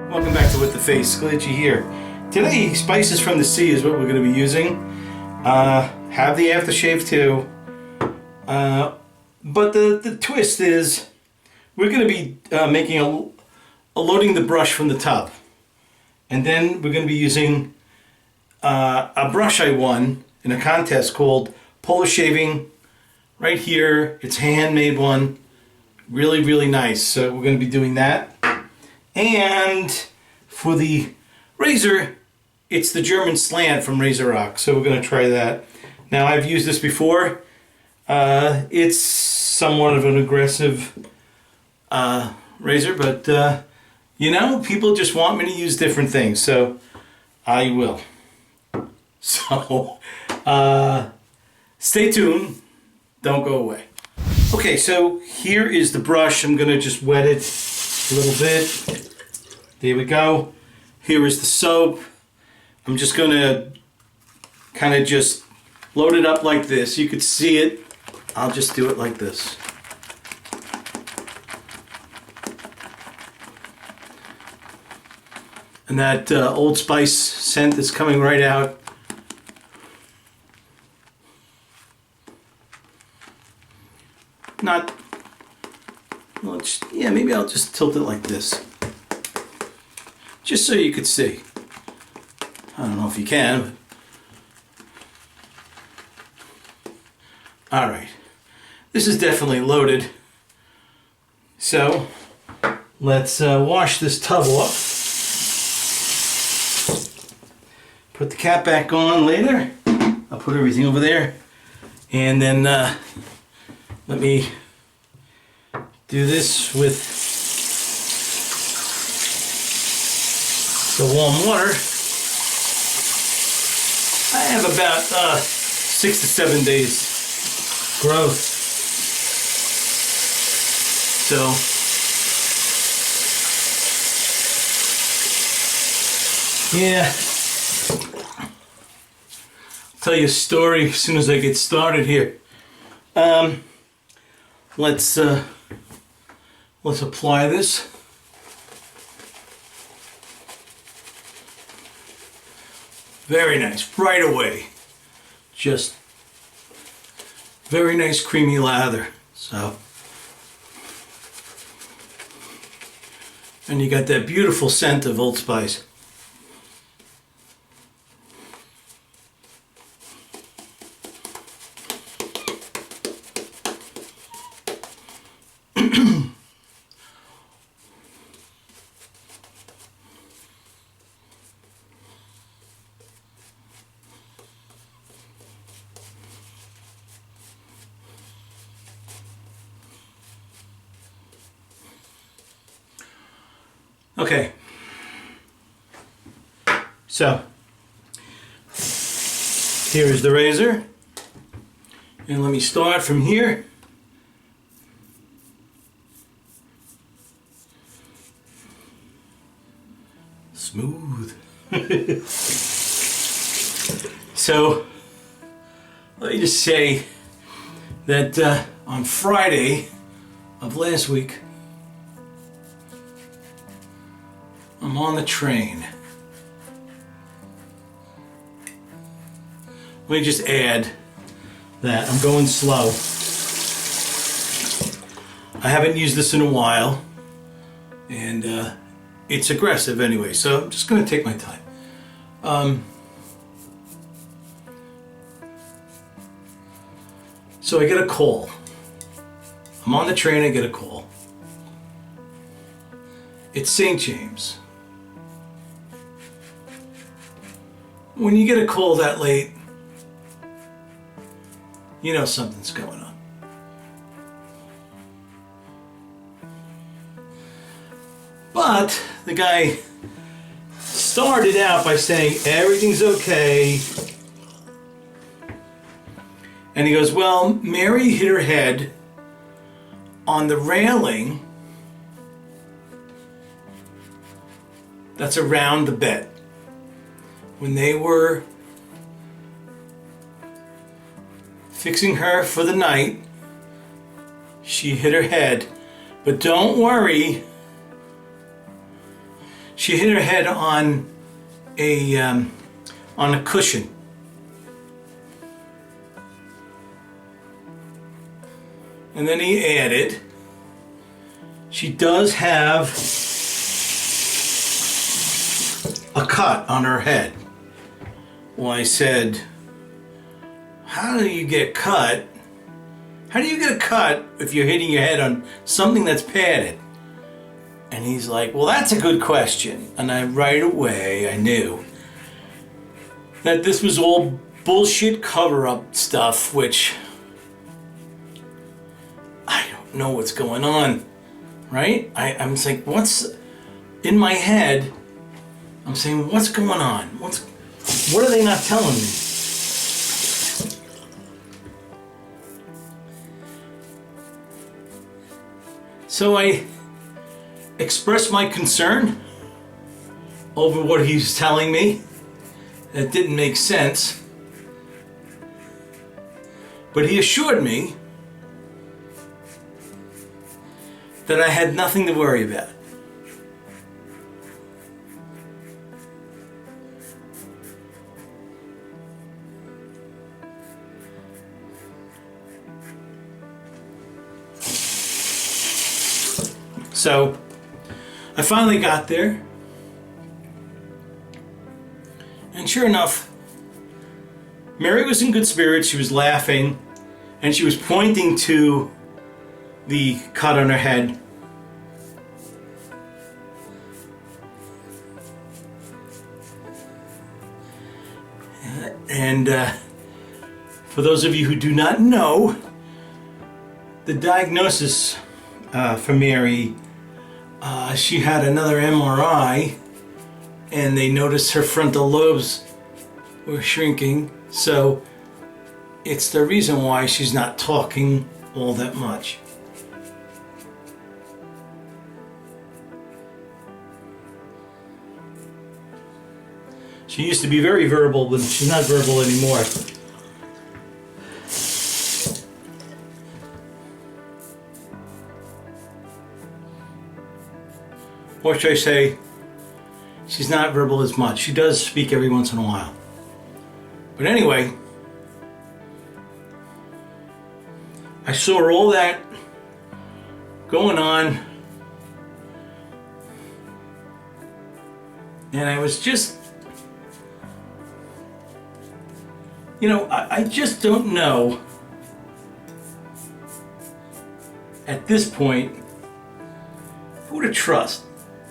Welcome back to With the Face, Glitchy here. Today, spices from the sea is what we're going to be using. Have the aftershave too. But the twist is we're going to be loading the brush from the tub. And then we're going to be using a brush I won in a contest called Polar Shaving. Right here, it's a handmade one. Really, really nice. So we're going to be doing that. And for the razor, it's the German slant from Razor Rock. So we're going to try that. Now, I've used this before. It's somewhat of an aggressive razor, but you know, people just want me to use different things, so I will. So stay tuned. Don't go away. Okay, so here is the brush. I'm going to just wet it a little bit. There we go. Here is the soap. I'm just going to kind of just load it up like this. You could see it. I'll just do it like this. And that Old Spice scent is coming right out. Not, well, yeah, maybe I'll just tilt it like this. Just so you could see. I don't know if you can, but... Alright. This is definitely loaded. So, let's wash this tub off. Put the cap back on later. I'll put everything over there. And then let me do this with the warm water. I have about 6 to 7 days growth. So yeah, I'll tell you a story as soon as I get started here. Let's apply this. Very nice, right away. Just very nice creamy lather. So, and you got that beautiful scent of Old Spice. Okay, so here is the razor, and let me start from here. Smooth. So let me just say that on Friday of last week, I'm on the train. Let me just add that I'm going slow. I haven't used this in a while, and it's aggressive anyway, so I'm just going to take my time. So I get a call. I'm on the train, I get a call. It's St. James. When you get a call that late, you know something's going on. But the guy started out by saying everything's okay. And he goes, well, Mary hit her head on the railing that's around the bed. When they were fixing her for the night, she hit her head. But don't worry, she hit her head on a cushion. And then he added, she does have a cut on her head. Well, I said, how do you get cut? How do you get a cut if you're hitting your head on something that's padded? And he's like, well, that's a good question. And right away I knew that this was all bullshit cover-up stuff, which I don't know what's going on, right? I'm saying, what's in my head? I'm saying, what's going on? What are they not telling me? So I expressed my concern over what he was telling me. That didn't make sense. But he assured me that I had nothing to worry about. So I finally got there, and sure enough, Mary was in good spirits. She was laughing, and she was pointing to the cut on her head. And for those of you who do not know, the diagnosis for Mary, she had another MRI, and they noticed her frontal lobes were shrinking, so it's the reason why she's not talking all that much. She used to be very verbal, but she's not verbal anymore. Or should I say, she's not verbal as much. She does speak every once in a while. But anyway, I saw all that going on, and I was just, I just don't know at this point who to trust.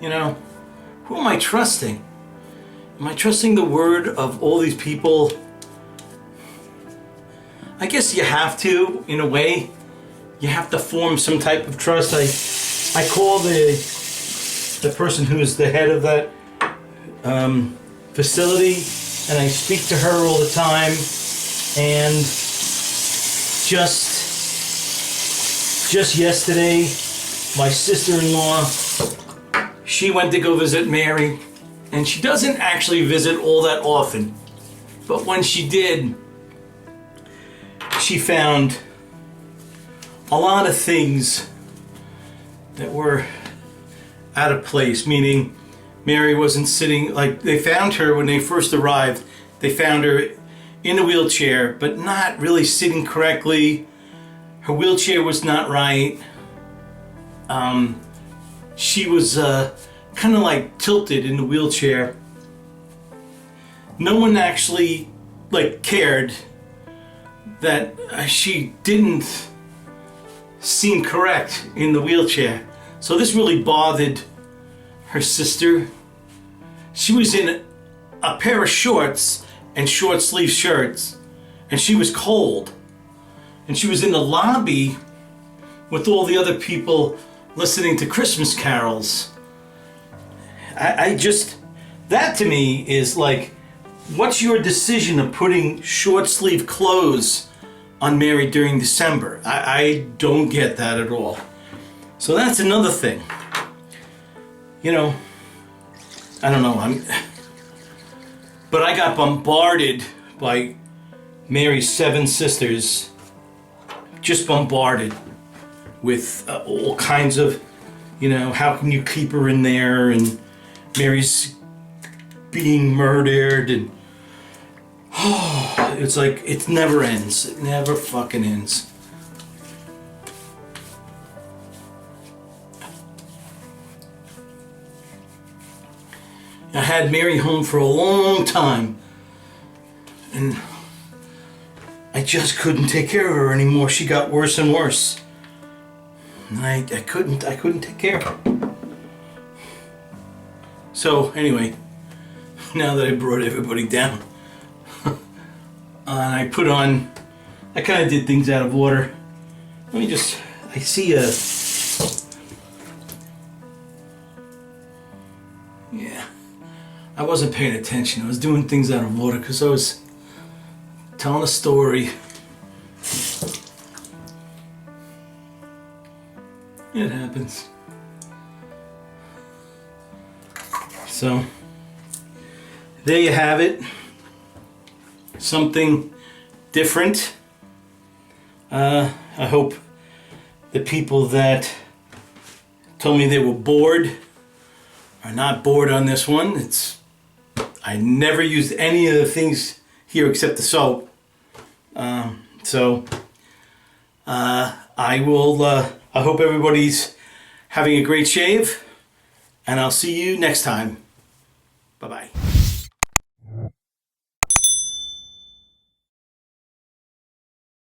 Who am I trusting? Am I trusting the word of all these people? I guess you have to, in a way. You have to form some type of trust. I call the person who is the head of that facility, and I speak to her all the time. And just yesterday, my sister-in-law, she went to go visit Mary, and she doesn't actually visit all that often, but when she did, she found a lot of things that were out of place, meaning Mary wasn't sitting, like they found her when they first arrived, they found her in a wheelchair, but not really sitting correctly. Her wheelchair was not right. She was kind of like tilted in the wheelchair. No one actually cared that she didn't seem correct in the wheelchair. So this really bothered her sister. She was in a pair of shorts and short sleeve shirts, and she was cold. And she was in the lobby with all the other people listening to Christmas carols. I just, that to me is like, what's your decision of putting short sleeve clothes on Mary during December? I don't get that at all. So that's another thing. I don't know, but I got bombarded by Mary's 7 sisters, just bombarded with all kinds of, how can you keep her in there, and Mary's being murdered, and it's like it never ends. It never fucking ends. I had Mary home for a long time, and I just couldn't take care of her anymore. She got worse and worse. And I couldn't take care of her. So anyway, now that I brought everybody down, I kind of did things out of order. I see a, yeah, I wasn't paying attention. I was doing things out of order because I was telling a story. It happens. So, there you have it. Something different. I hope the people that told me they were bored are not bored on this one. I never used any of the things here except the soap. I hope everybody's having a great shave, and I'll see you next time. Bye-bye.